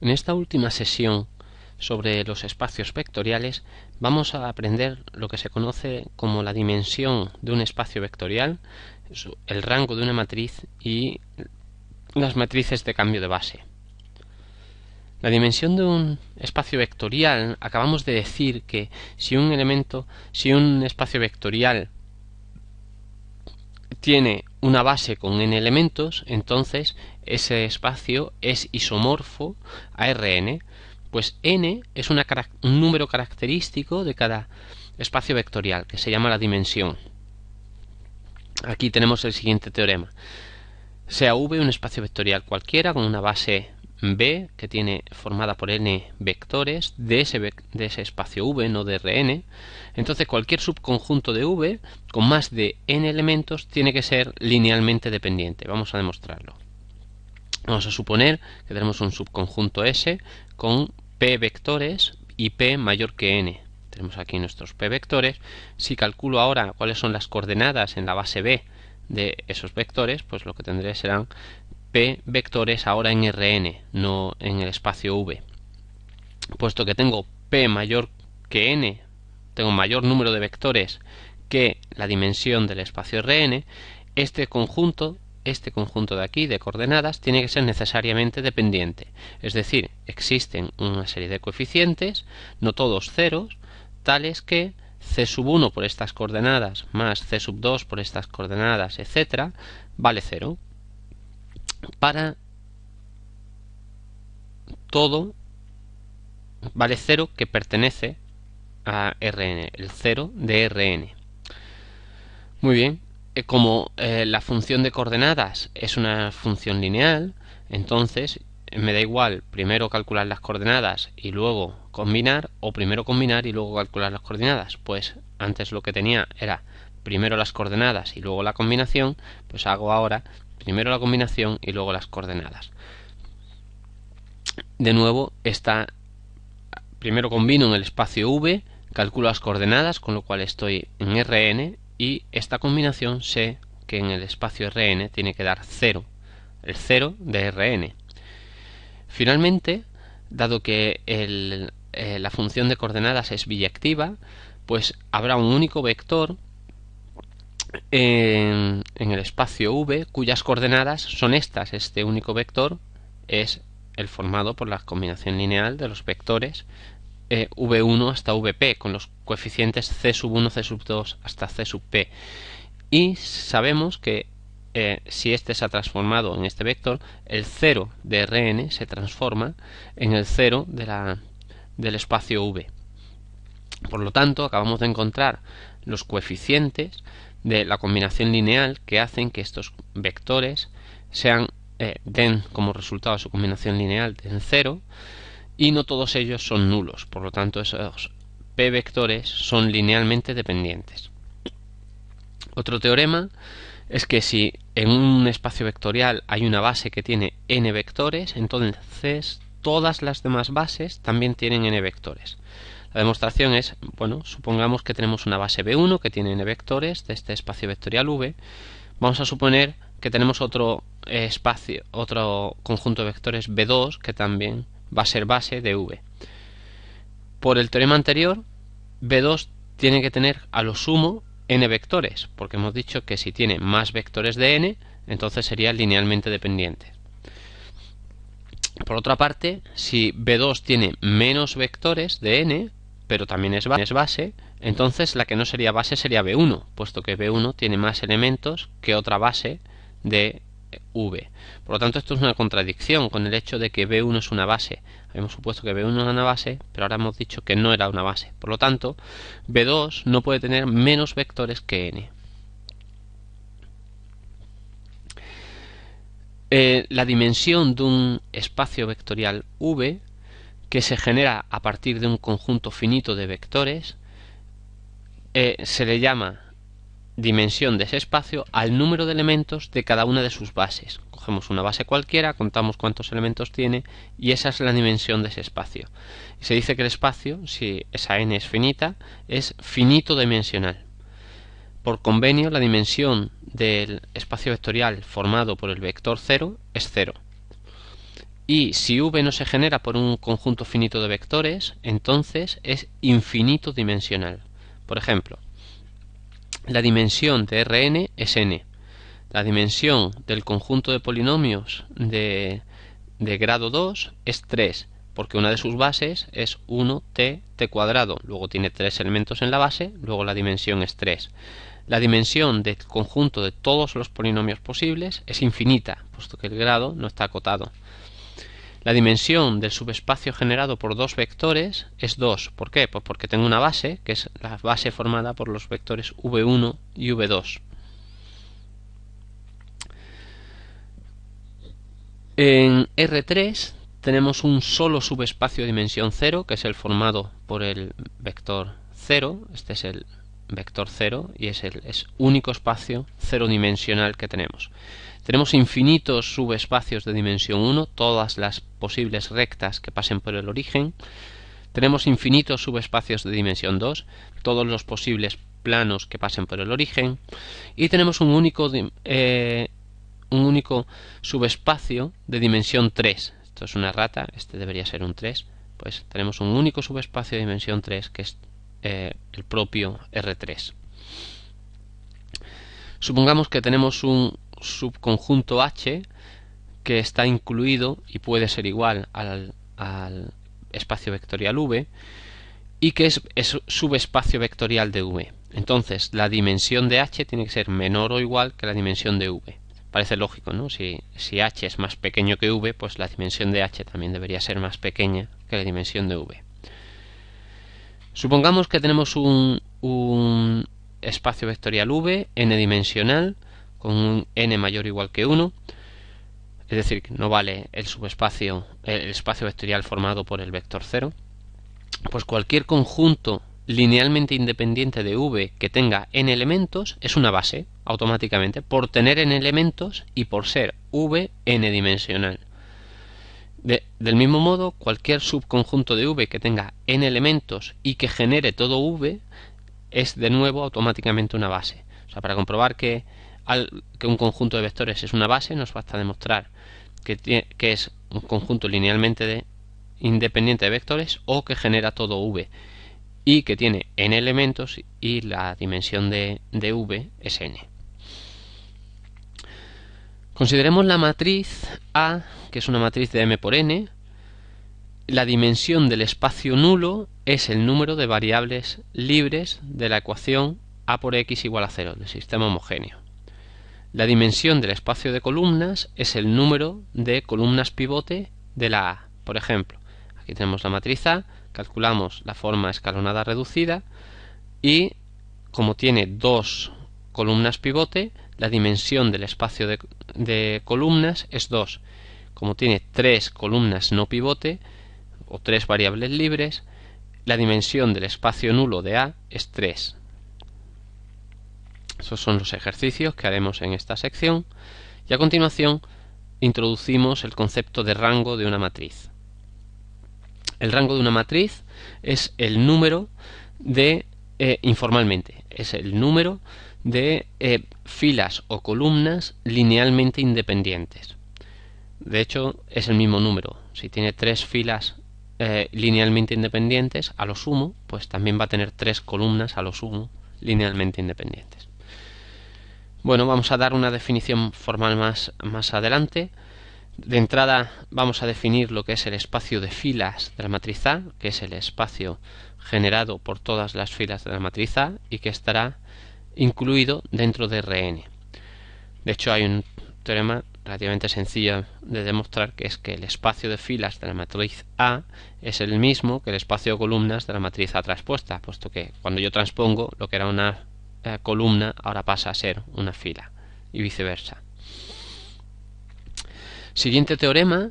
En esta última sesión sobre los espacios vectoriales vamos a aprender lo que se conoce como la dimensión de un espacio vectorial, el rango de una matriz y las matrices de cambio de base. La dimensión de un espacio vectorial, acabamos de decir que si un espacio vectorial tiene una base con n elementos, entonces ese espacio es isomorfo a Rn, pues n es un número característico de cada espacio vectorial, que se llama la dimensión. Aquí tenemos el siguiente teorema. Sea V un espacio vectorial cualquiera con una base B que tiene formada por n vectores de ese espacio V, no de Rn, entonces cualquier subconjunto de V con más de n elementos tiene que ser linealmente dependiente. Vamos a demostrarlo. Vamos a suponer que tenemos un subconjunto S con P vectores y P mayor que n. Tenemos aquí nuestros P vectores. Si calculo ahora cuáles son las coordenadas en la base B de esos vectores, pues lo que tendré serán P vectores ahora en Rn, no en el espacio V. Puesto que tengo P mayor que n, tengo mayor número de vectores que la dimensión del espacio Rn, este conjunto de aquí, de coordenadas, tiene que ser necesariamente dependiente. Es decir, existen una serie de coeficientes, no todos ceros, tales que C1 por estas coordenadas más C2 por estas coordenadas, etc., vale 0. Para todo vale 0 que pertenece a Rn, el 0 de Rn. Muy bien, como la función de coordenadas es una función lineal, entonces me da igual primero calcular las coordenadas y luego combinar, o primero combinar y luego calcular las coordenadas. Pues antes lo que tenía era primero las coordenadas y luego la combinación, pues hago ahora primero la combinación y luego las coordenadas. De nuevo, primero combino en el espacio V, calculo las coordenadas, con lo cual estoy en Rn, y esta combinación sé que en el espacio Rn tiene que dar 0, el 0 de Rn. Finalmente, dado que la función de coordenadas es biyectiva, pues habrá un único vector en el espacio V cuyas coordenadas son estas. Este único vector es el formado por la combinación lineal de los vectores v1 hasta vp con los coeficientes c1, c2 hasta c(p). Y sabemos que si este se ha transformado en este vector, el 0 de Rn se transforma en el 0 del espacio V. Por lo tanto, acabamos de encontrar los coeficientes de la combinación lineal que hacen que estos vectores den como resultado de su combinación lineal den 0, y no todos ellos son nulos. Por lo tanto, esos P vectores son linealmente dependientes. Otro teorema es que si en un espacio vectorial hay una base que tiene n vectores, entonces todas las demás bases también tienen n vectores. La demostración es, bueno, supongamos que tenemos una base B1 que tiene n vectores de este espacio vectorial V. Vamos a suponer que tenemos otro conjunto de vectores B2 que también va a ser base de V. Por el teorema anterior, B2 tiene que tener a lo sumo n vectores, porque hemos dicho que si tiene más vectores de n, entonces sería linealmente dependiente. Por otra parte, si B2 tiene menos vectores de n, pero también es base, entonces la que no sería base sería B1, puesto que B1 tiene más elementos que otra base de V. Por lo tanto, esto es una contradicción con el hecho de que B1 es una base. Habíamos supuesto que B1 era una base, pero ahora hemos dicho que no era una base. Por lo tanto, B2 no puede tener menos vectores que n. La dimensión de un espacio vectorial V, que se genera a partir de un conjunto finito de vectores, se le llama dimensión de ese espacio al número de elementos de cada una de sus bases. Cogemos una base cualquiera, contamos cuántos elementos tiene y esa es la dimensión de ese espacio. Y se dice que el espacio, si esa n es finita, es finito dimensional. Por convenio, la dimensión del espacio vectorial formado por el vector 0 es 0. Y si V no se genera por un conjunto finito de vectores, entonces es infinito dimensional. Por ejemplo, la dimensión de Rn es n. La dimensión del conjunto de polinomios de grado 2 es 3, porque una de sus bases es 1t cuadrado. Luego tiene 3 elementos en la base, luego la dimensión es 3. La dimensión del conjunto de todos los polinomios posibles es infinita, puesto que el grado no está acotado. La dimensión del subespacio generado por dos vectores es 2. ¿Por qué? Pues porque tengo una base, que es la base formada por los vectores v1 y v2. En R3 tenemos un solo subespacio de dimensión 0, que es el formado por el vector 0. Este es el vector 0 y es el único espacio cero dimensional que tenemos. Tenemos infinitos subespacios de dimensión 1, todas las posibles rectas que pasen por el origen. Tenemos infinitos subespacios de dimensión 2, todos los posibles planos que pasen por el origen. Y tenemos un único subespacio de dimensión 3. Esto es una rata, este debería ser un 3. Pues tenemos un único subespacio de dimensión 3, que es el propio R3. Supongamos que tenemos un subconjunto H que está incluido y puede ser igual al espacio vectorial V y que es subespacio vectorial de V. Entonces la dimensión de H tiene que ser menor o igual que la dimensión de V. Parece lógico, ¿no? Si H es más pequeño que V, pues la dimensión de H también debería ser más pequeña que la dimensión de V. Supongamos que tenemos un espacio vectorial V, n-dimensional, con un n mayor o igual que 1, es decir, que no vale el espacio vectorial formado por el vector 0, pues cualquier conjunto linealmente independiente de V que tenga n elementos es una base, automáticamente, por tener n elementos y por ser V n-dimensional. Del mismo modo, cualquier subconjunto de V que tenga n elementos y que genere todo V es de nuevo automáticamente una base. O sea, para comprobar que un conjunto de vectores es una base, nos basta demostrar que es un conjunto linealmente independiente de vectores o que genera todo V y que tiene n elementos y la dimensión de V es n. Consideremos la matriz A, que es una matriz de m por n. La dimensión del espacio nulo es el número de variables libres de la ecuación A por x igual a 0 del sistema homogéneo. La dimensión del espacio de columnas es el número de columnas pivote de la A. Por ejemplo, aquí tenemos la matriz A, calculamos la forma escalonada reducida y como tiene dos columnas pivote, la dimensión del espacio de columnas es 2. Como tiene 3 columnas no pivote o 3 variables libres, la dimensión del espacio nulo de A es 3. Esos son los ejercicios que haremos en esta sección y a continuación introducimos el concepto de rango de una matriz. El rango de una matriz es el número de, informalmente, es el número de filas o columnas linealmente independientes. De hecho, es el mismo número. Si tiene 3 filas linealmente independientes, a lo sumo, pues también va a tener 3 columnas a lo sumo linealmente independientes. Bueno, vamos a dar una definición formal más adelante. De entrada vamos a definir lo que es el espacio de filas de la matriz A, que es el espacio generado por todas las filas de la matriz A y que estará incluido dentro de Rn. De hecho, hay un teorema relativamente sencillo de demostrar, que es que el espacio de filas de la matriz A es el mismo que el espacio de columnas de la matriz A transpuesta, puesto que cuando yo transpongo lo que era una columna ahora pasa a ser una fila y viceversa. Siguiente teorema,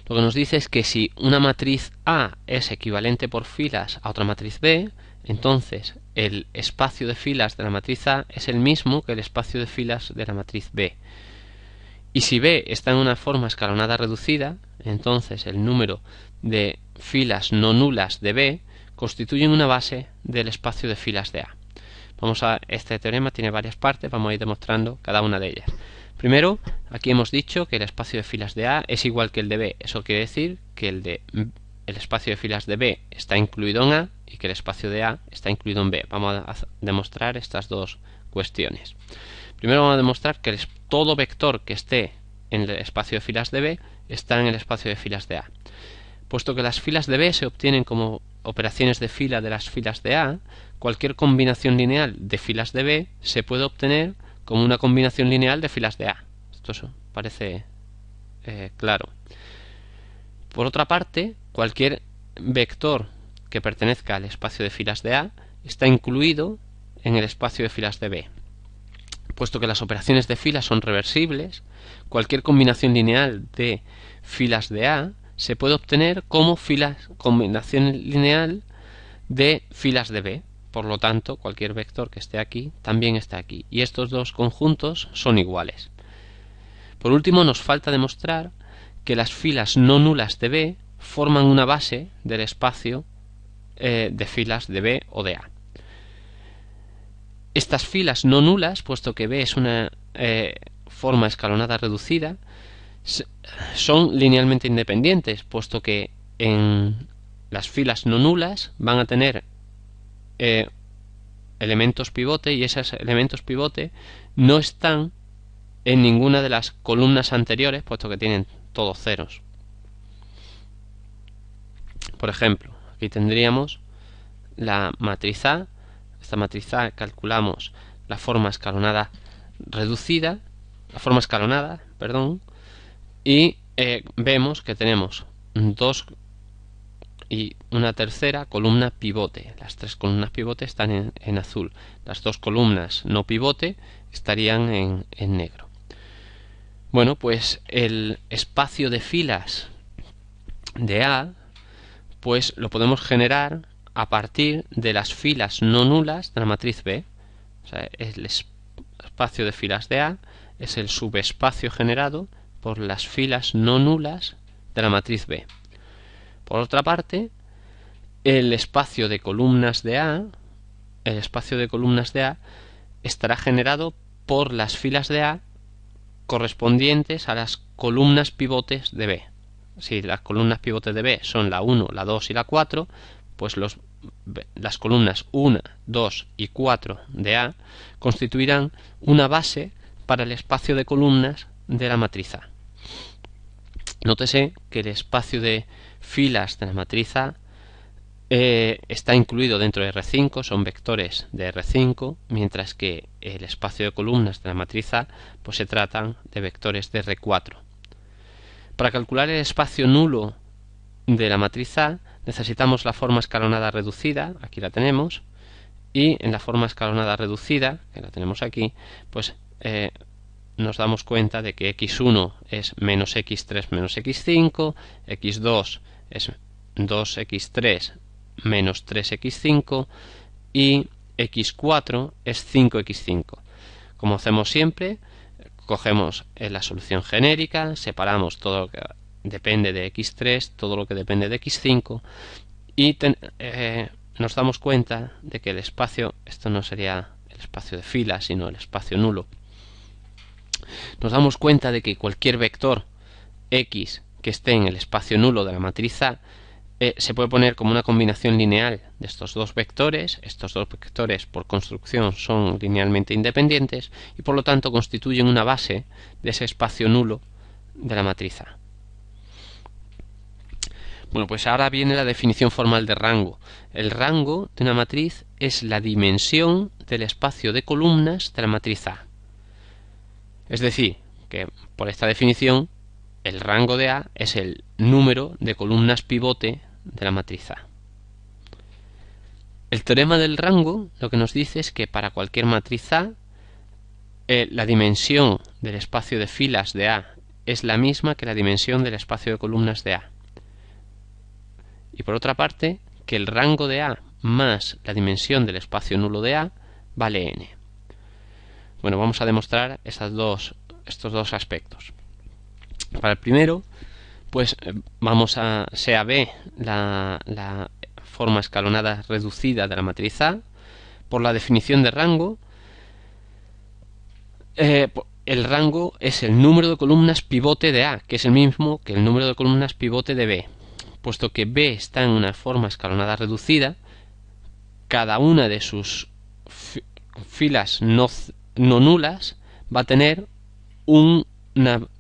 lo que nos dice es que si una matriz A es equivalente por filas a otra matriz B, entonces el espacio de filas de la matriz A es el mismo que el espacio de filas de la matriz B. Y si B está en una forma escalonada reducida, entonces el número de filas no nulas de B constituyen una base del espacio de filas de A. Este teorema tiene varias partes, vamos a ir demostrando cada una de ellas. Primero, aquí hemos dicho que el espacio de filas de A es igual que el de B. Eso quiere decir que el espacio de filas de B está incluido en A y que el espacio de A está incluido en B. Vamos a demostrar estas dos cuestiones. Primero vamos a demostrar que todo vector que esté en el espacio de filas de B está en el espacio de filas de A. Puesto que las filas de B se obtienen como operaciones de fila de las filas de A, cualquier combinación lineal de filas de B se puede obtener como una combinación lineal de filas de A. Esto parece claro. Por otra parte, cualquier vector que pertenezca al espacio de filas de A está incluido en el espacio de filas de B. Puesto que las operaciones de fila son reversibles, cualquier combinación lineal de filas de A se puede obtener como combinación lineal de filas de B. Por lo tanto, cualquier vector que esté aquí también está aquí. Y estos dos conjuntos son iguales. Por último, nos falta demostrar que las filas no nulas de B forman una base del espacio de filas de B o de A. Estas filas no nulas, puesto que B es una forma escalonada reducida, son linealmente independientes, puesto que en las filas no nulas van a tener elementos pivote y esos elementos pivote no están en ninguna de las columnas anteriores, puesto que tienen todos ceros. Por ejemplo, aquí tendríamos la matriz A. Esta matriz A calculamos la forma escalonada reducida, y vemos que tenemos dos y una tercera columna pivote. Las tres columnas pivote están en azul. Las dos columnas no pivote estarían en negro. Bueno, pues el espacio de filas de A pues lo podemos generar a partir de las filas no nulas de la matriz B. O sea, el espacio de filas de A es el subespacio generado por las filas no nulas de la matriz B. Por otra parte, el espacio de columnas de A estará generado por las filas de A correspondientes a las columnas pivotes de B. Si las columnas pivotes de B son la 1, la 2 y la 4, pues las columnas 1, 2 y 4 de A constituirán una base para el espacio de columnas de la matriz A. Nótese que el espacio de filas de la matriz A está incluido dentro de R5, son vectores de R5, mientras que el espacio de columnas de la matriz A pues se tratan de vectores de R4. Para calcular el espacio nulo de la matriz A necesitamos la forma escalonada reducida, aquí la tenemos, y en la forma escalonada reducida, que la tenemos aquí, pues nos damos cuenta de que x1 es menos x3 menos x5, x2 es 2x3 menos 3x5 y x4 es 5x5. Como hacemos siempre, cogemos la solución genérica, separamos todo lo que depende de x3, todo lo que depende de x5 y nos damos cuenta de que el espacio, esto no sería el espacio de fila, sino el espacio nulo. Nos damos cuenta de que cualquier vector x que esté en el espacio nulo de la matriz A se puede poner como una combinación lineal de estos dos vectores. Estos dos vectores por construcción son linealmente independientes y por lo tanto constituyen una base de ese espacio nulo de la matriz A. Bueno, pues ahora viene la definición formal de rango. El rango de una matriz es la dimensión del espacio de columnas de la matriz A. Es decir, que por esta definición el rango de A es el número de columnas pivote de la matriz A. El teorema del rango lo que nos dice es que para cualquier matriz A la dimensión del espacio de filas de A es la misma que la dimensión del espacio de columnas de A. Y por otra parte, que el rango de A más la dimensión del espacio nulo de A vale n. Bueno, vamos a demostrar estos dos aspectos. Para el primero, pues sea B la forma escalonada reducida de la matriz A. Por la definición de rango, el rango es el número de columnas pivote de A, que es el mismo que el número de columnas pivote de B. Puesto que B está en una forma escalonada reducida, cada una de sus filas no nulas va a tener una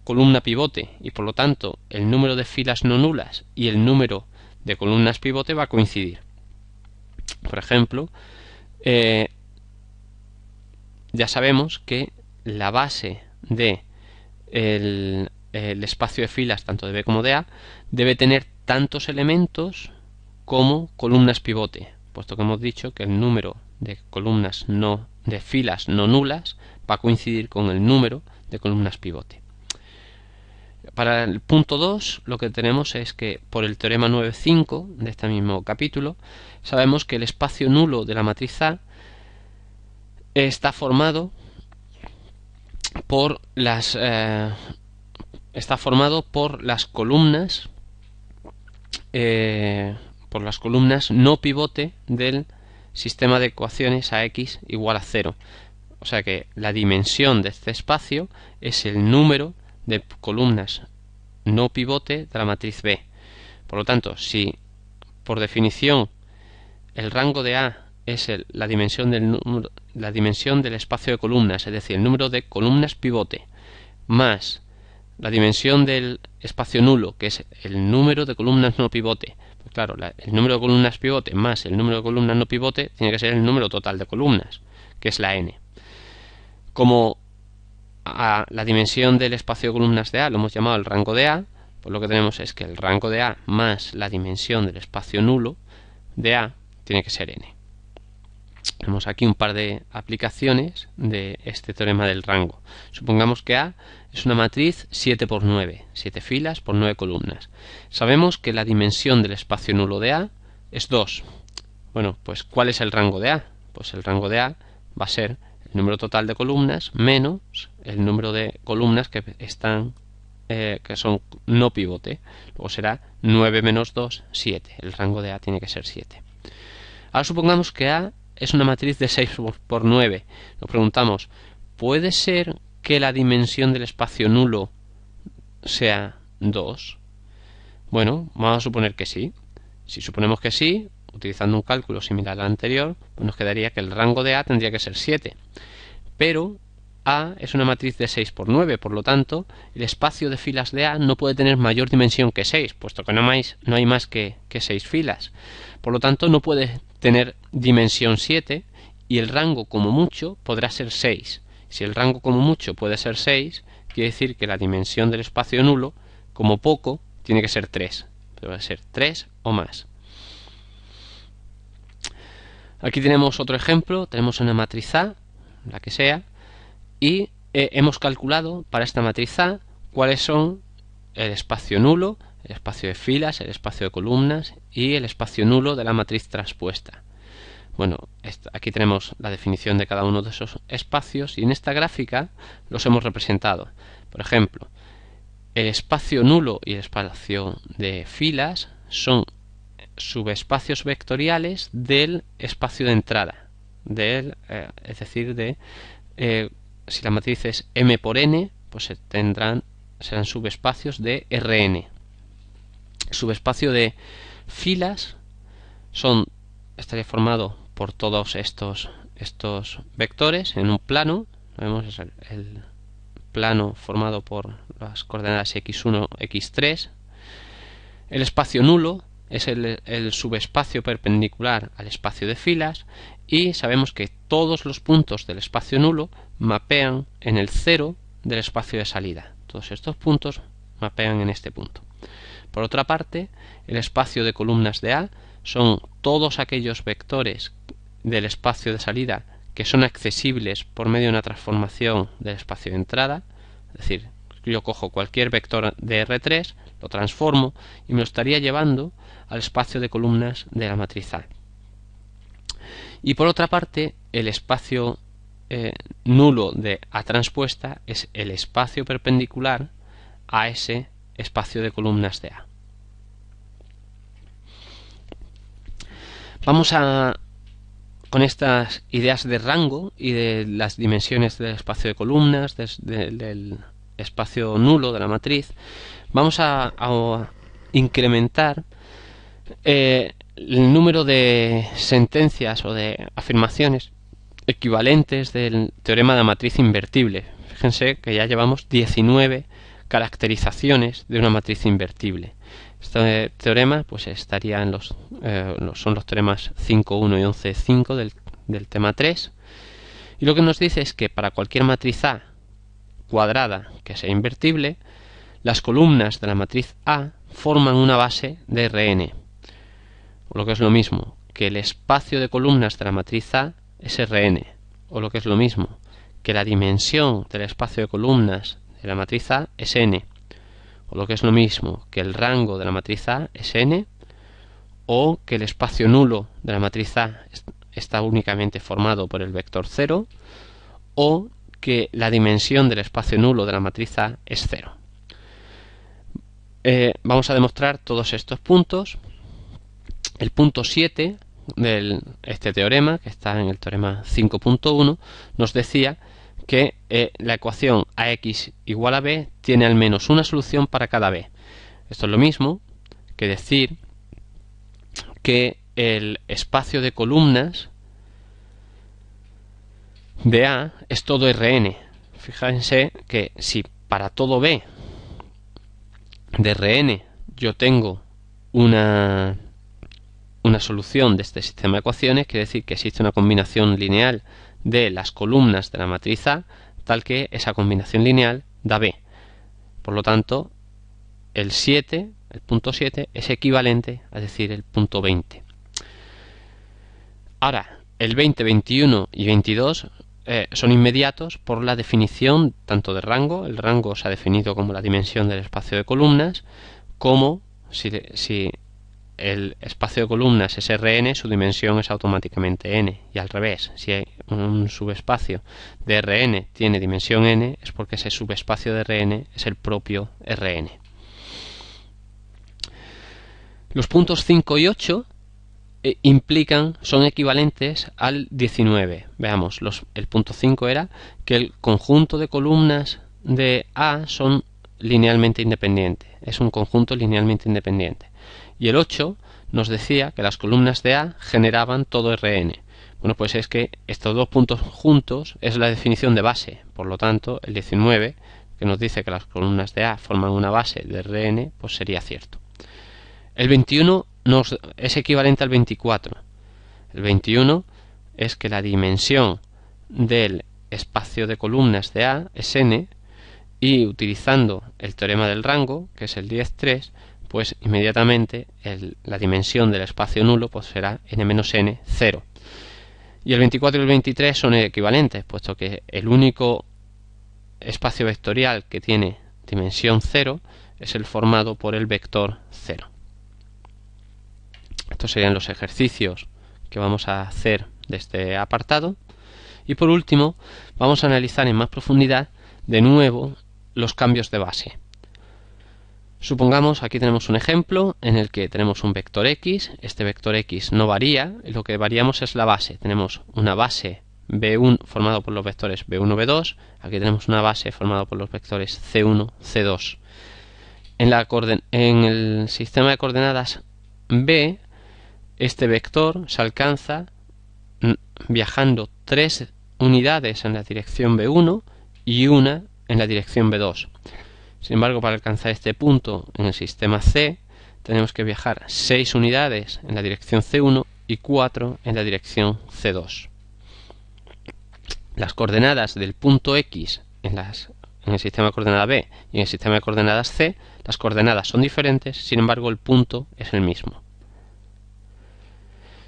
columna pivote, y por lo tanto el número de filas no nulas y el número de columnas pivote va a coincidir. Por ejemplo, ya sabemos que la base de el espacio de filas tanto de B como de A debe tener tantos elementos como columnas pivote, puesto que hemos dicho que el número de columnas de filas no nulas va a coincidir con el número de columnas pivote. Para el punto 2 lo que tenemos es que por el teorema 9.5 de este mismo capítulo sabemos que el espacio nulo de la matriz A está formado por las columnas no pivote del sistema de ecuaciones AX igual a 0. O sea que la dimensión de este espacio es el número de columnas no pivote de la matriz B. Por lo tanto, si por definición el rango de A es la dimensión del espacio de columnas, es decir, el número de columnas pivote, más la dimensión del espacio nulo, que es el número de columnas no pivote, pues claro, el número de columnas pivote más el número de columnas no pivote tiene que ser el número total de columnas, que es la n. Como a la dimensión del espacio de columnas de A lo hemos llamado el rango de A, pues lo que tenemos es que el rango de A más la dimensión del espacio nulo de A tiene que ser n. Tenemos aquí un par de aplicaciones de este teorema del rango. Supongamos que A es una matriz 7 por 9, 7 filas por 9 columnas. Sabemos que la dimensión del espacio nulo de A es 2. Bueno, pues ¿cuál es el rango de A? Pues el rango de A va a ser el número total de columnas menos el número de columnas que son no pivote. Luego será 9 menos 2, 7. El rango de A tiene que ser 7. Ahora supongamos que A es una matriz de 6 por 9. Nos preguntamos, ¿puede ser que la dimensión del espacio nulo sea 2? Bueno, vamos a suponer que sí. Si suponemos que sí, utilizando un cálculo similar al anterior, pues nos quedaría que el rango de A tendría que ser 7. Pero A es una matriz de 6 por 9, por lo tanto, el espacio de filas de A no puede tener mayor dimensión que 6, puesto que no hay más que 6 filas. Por lo tanto, no puede tener dimensión 7 y el rango como mucho podrá ser 6. Si el rango como mucho puede ser 6, quiere decir que la dimensión del espacio nulo, como poco, tiene que ser 3. Debe ser 3 o más. Aquí tenemos otro ejemplo. Tenemos una matriz A, la que sea, y hemos calculado para esta matriz A cuáles son el espacio nulo, el espacio de filas, el espacio de columnas y el espacio nulo de la matriz transpuesta. Bueno, aquí tenemos la definición de cada uno de esos espacios y en esta gráfica los hemos representado. Por ejemplo, el espacio nulo y el espacio de filas son subespacios vectoriales del espacio de entrada, es decir, si la matriz es M por N, pues serán subespacios de Rn. El subespacio de filas estaría formado por todos estos vectores en un plano. Vemos el plano formado por las coordenadas x1, x3. El espacio nulo es el subespacio perpendicular al espacio de filas y sabemos que todos los puntos del espacio nulo mapean en el 0 del espacio de salida. Todos estos puntos mapean en este punto. Por otra parte, el espacio de columnas de A son todos aquellos vectores del espacio de salida que son accesibles por medio de una transformación del espacio de entrada. Es decir, yo cojo cualquier vector de R3, lo transformo y me lo estaría llevando al espacio de columnas de la matriz A. Y por otra parte, el espacio nulo de A transpuesta es el espacio perpendicular a ese espacio de columnas de A. Vamos a con estas ideas de rango y de las dimensiones del espacio de columnas, del espacio nulo de la matriz, vamos a incrementar el número de sentencias o de afirmaciones equivalentes del teorema de la matriz invertible. Fíjense que ya llevamos 19 caracterizaciones de una matriz invertible. Este teorema pues estaría en son los teoremas 5.1 y 11.5 del tema 3, y lo que nos dice es que para cualquier matriz A cuadrada que sea invertible, las columnas de la matriz A forman una base de Rn, o lo que es lo mismo, que el espacio de columnas de la matriz A es Rn, o lo que es lo mismo, que la dimensión del espacio de columnas de la matriz A es n, o lo que es lo mismo, que el rango de la matriz A es n, o que el espacio nulo de la matriz A está únicamente formado por el vector 0, o que la dimensión del espacio nulo de la matriz A es 0. Vamos a demostrar todos estos puntos. El punto 7 de este teorema, que está en el teorema 5.1, nos decía que la ecuación ax igual a b tiene al menos una solución para cada b. Esto es lo mismo que decir que el espacio de columnas de A es todo Rn. Fíjense que si para todo B de Rn yo tengo una solución de este sistema de ecuaciones, quiere decir que existe una combinación lineal de las columnas de la matriz A, tal que esa combinación lineal da B. Por lo tanto, el punto 7 es equivalente a decir el punto 20. Ahora, el 20, 21 y 22 son inmediatos por la definición tanto de rango. El rango se ha definido como la dimensión del espacio de columnas, como si el espacio de columnas es Rn, su dimensión es automáticamente n, y al revés, si un subespacio de Rn tiene dimensión n, es porque ese subespacio de Rn es el propio Rn. Los puntos 5 y 8 son equivalentes al 19. Veamos, el punto 5 era que el conjunto de columnas de A son linealmente independientes, es un conjunto linealmente independiente. Y el 8 nos decía que las columnas de A generaban todo Rn. Bueno, pues es que estos dos puntos juntos es la definición de base. Por lo tanto, el 19, que nos dice que las columnas de A forman una base de Rn, pues sería cierto. El 21 es equivalente al 24. El 21 es que la dimensión del espacio de columnas de A es n, y utilizando el teorema del rango, que es el 10.3, pues inmediatamente la dimensión del espacio nulo pues será n-n, 0. Y el 24 y el 23 son equivalentes, puesto que el único espacio vectorial que tiene dimensión 0 es el formado por el vector 0. Estos serían los ejercicios que vamos a hacer de este apartado. Y por último, vamos a analizar en más profundidad de nuevo los cambios de base. Supongamos, aquí tenemos un ejemplo en el que tenemos un vector x. Este vector x no varía, lo que variamos es la base. Tenemos una base B1 formado por los vectores B1, B2. Aquí tenemos una base formada por los vectores C1, C2. En el sistema de coordenadas B, este vector se alcanza viajando 3 unidades en la dirección B1 y una en la dirección B2. Sin embargo, para alcanzar este punto en el sistema C, tenemos que viajar 6 unidades en la dirección C1 y 4 en la dirección C2. Las coordenadas del punto X en el sistema de coordenadas B y en el sistema de coordenadas C, las coordenadas son diferentes, sin embargo el punto es el mismo.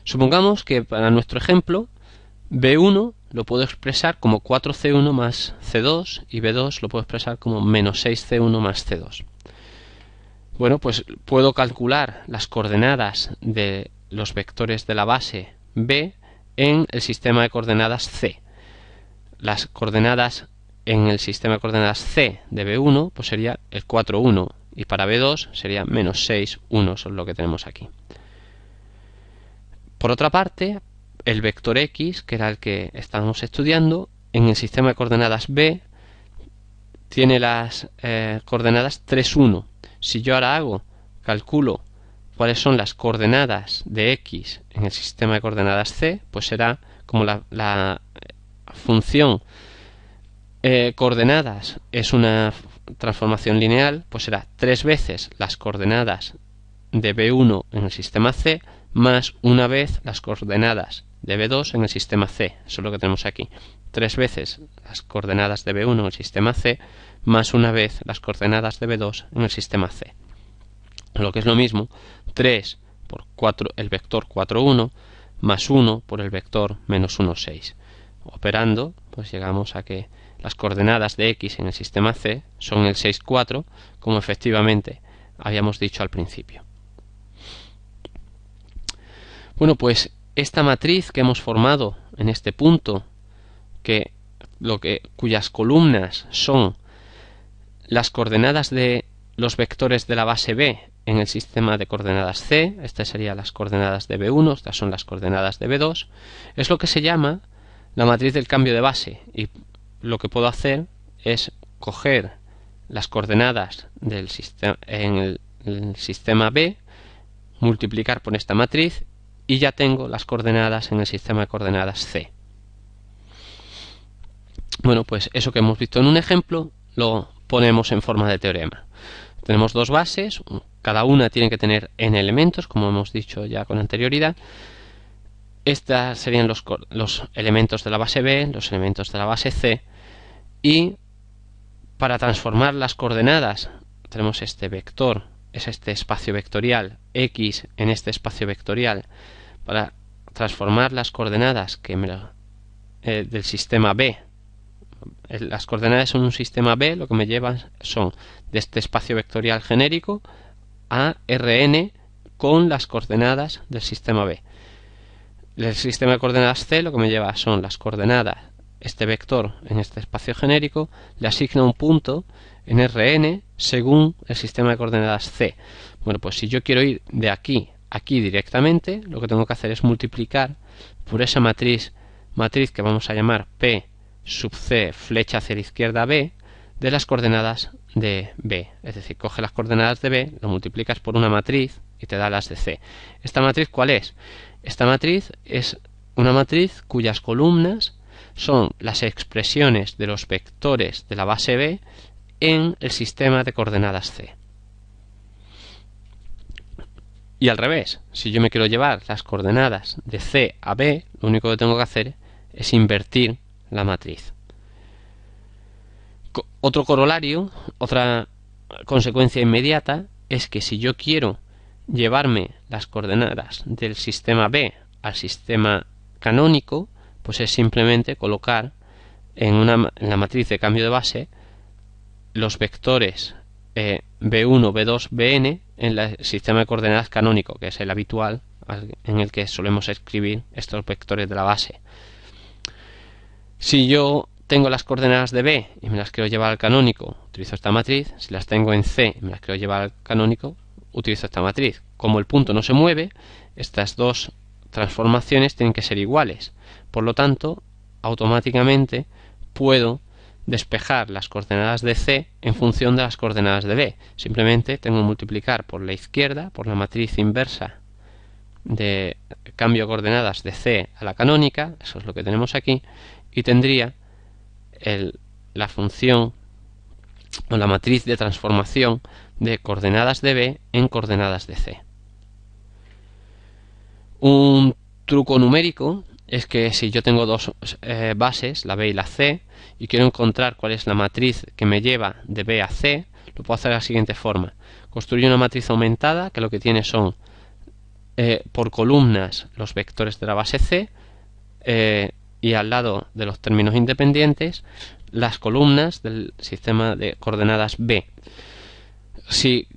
Supongamos que para nuestro ejemplo B1 lo puedo expresar como 4C1 más C2 y B2 lo puedo expresar como menos 6C1 más C2. Bueno, pues puedo calcular las coordenadas de los vectores de la base B en el sistema de coordenadas C. Las coordenadas en el sistema de coordenadas C de B1 pues sería el 4, 1, y para B2 sería menos 6, 1, eso es lo que tenemos aquí. Por otra parte, el vector X, que era el que estábamos estudiando, en el sistema de coordenadas B tiene las coordenadas 3, 1. Si yo ahora calculo cuáles son las coordenadas de X en el sistema de coordenadas C, pues será como la función coordenadas es una transformación lineal, pues será 3 veces las coordenadas de B1 en el sistema C más una vez las coordenadas de B2 en el sistema C. Eso es lo que tenemos aquí. 3 veces las coordenadas de B1 en el sistema C más una vez las coordenadas de B2 en el sistema C. Lo que es lo mismo, 3 por 4, el vector 4, 1 más 1 por el vector menos 1, 6. Operando, pues llegamos a que las coordenadas de X en el sistema C son el 6, 4, como efectivamente habíamos dicho al principio. Bueno, pues esta matriz que hemos formado en este punto, cuyas columnas son las coordenadas de los vectores de la base B en el sistema de coordenadas C, estas serían las coordenadas de B1, estas son las coordenadas de B2, es lo que se llama la matriz del cambio de base. Y lo que puedo hacer es coger las coordenadas del sistema en el sistema B, multiplicar por esta matriz y ya tengo las coordenadas en el sistema de coordenadas C. Bueno, pues eso que hemos visto en un ejemplo lo ponemos en forma de teorema. Tenemos dos bases, cada una tiene que tener n elementos, como hemos dicho ya con anterioridad. Estos serían los elementos de la base B, los elementos de la base C, y para transformar las coordenadas tenemos este vector, es este espacio vectorial X en este espacio vectorial. Para transformar las coordenadas del sistema B, las coordenadas son un sistema B, lo que me llevan son de este espacio vectorial genérico a Rn con las coordenadas del sistema B. El sistema de coordenadas C lo que me lleva son las coordenadas, este vector en este espacio genérico, le asigna un punto en Rn según el sistema de coordenadas C. Bueno, pues si yo quiero ir de aquí a aquí directamente, lo que tengo que hacer es multiplicar por esa matriz que vamos a llamar P sub C flecha hacia la izquierda B de las coordenadas de B. Es decir, coge las coordenadas de B, lo multiplicas por una matriz y te da las de C. ¿Esta matriz cuál es? Esta matriz es una matriz cuyas columnas son las expresiones de los vectores de la base B en el sistema de coordenadas C. Y al revés, si yo me quiero llevar las coordenadas de C a B, lo único que tengo que hacer es invertir la matriz. Otro corolario, otra consecuencia inmediata, es que si yo quiero llevarme las coordenadas del sistema B al sistema canónico, pues es simplemente colocar en la matriz de cambio de base los vectores B1, B2, Bn en el sistema de coordenadas canónico, que es el habitual en el que solemos escribir estos vectores de la base. Si yo tengo las coordenadas de B y me las quiero llevar al canónico, utilizo esta matriz. Si las tengo en C y me las quiero llevar al canónico, utilizo esta matriz. Como el punto no se mueve, estas dos transformaciones tienen que ser iguales. Por lo tanto, automáticamente puedo despejar las coordenadas de C en función de las coordenadas de B. Simplemente tengo que multiplicar por la izquierda, por la matriz inversa de cambio de coordenadas de C a la canónica, eso es lo que tenemos aquí, y tendría la función o la matriz de transformación de coordenadas de B en coordenadas de C. Un truco numérico es que si yo tengo dos bases, la B y la C, y quiero encontrar cuál es la matriz que me lleva de B a C, lo puedo hacer de la siguiente forma. Construyo una matriz aumentada que lo que tiene son por columnas los vectores de la base C y al lado de los términos independientes las columnas del sistema de coordenadas B. Si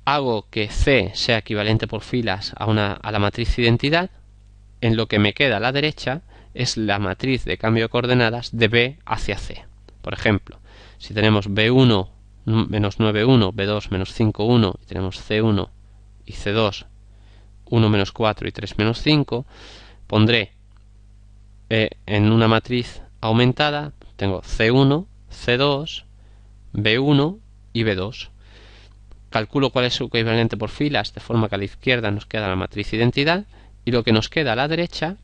hago que C sea equivalente por filas a la matriz identidad, en lo que me queda a la derecha es la matriz de cambio de coordenadas de B hacia C. Por ejemplo, si tenemos B1 menos 9, 1, B2 menos 5, 1 y tenemos C1 y C2 1 menos 4 y 3 menos 5, pondré en una matriz aumentada tengo C1, C2, B1 y B2. Calculo cuál es su equivalente por filas, de forma que a la izquierda nos queda la matriz identidad y lo que nos queda a la derecha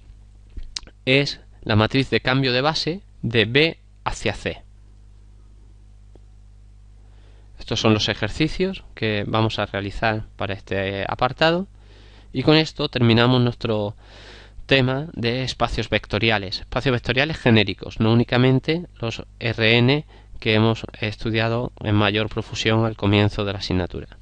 es la matriz de cambio de base de B hacia C. Estos son los ejercicios que vamos a realizar para este apartado y con esto terminamos nuestro tema de espacios vectoriales genéricos, no únicamente los Rn que hemos estudiado en mayor profusión al comienzo de la asignatura.